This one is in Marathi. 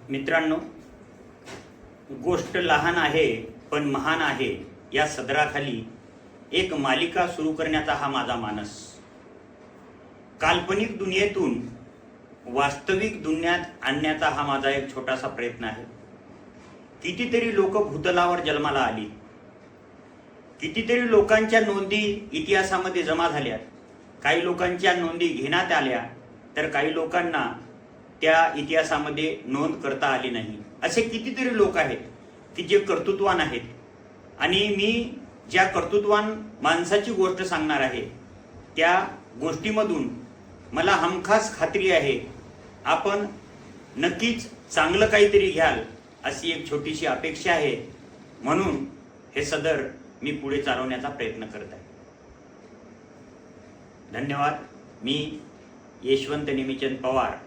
मित्रांनो, गोष्ट लहान आहे पण महान आहे या सदराखाली एक मालिका सुरू करण्याचा हा माझा मानस. काल्पनिक दुनियेतून वास्तविक दुनियात आणण्याचा हा माझा एक छोटासा प्रयत्न आहे. कितीतरी लोक भूतलावर जन्माला आली, कितीतरी लोकांच्या नोंदी इतिहासामध्ये जमा झाल्या, काही लोकांच्या नोंदी घेण्यात आल्या तर काही लोकांना त्या इतिहासामध्ये नोंद करता आली नाही. असे कितीतरी लोक आहेत की जे कर्तृत्वान आहेत. आणि मी ज्या कर्तृत्वान माणसाची गोष्ट सांगणार आहे त्या गोष्टीमधून मला हमखास खात्री आहे आपण नक्कीच चांगलं काहीतरी घ्याल अशी एक छोटीशी अपेक्षा आहे. म्हणून हे सदर मी पुढे चालवण्याचा प्रयत्न करत आहे. धन्यवाद. मी यशवंत निमिचंद पवार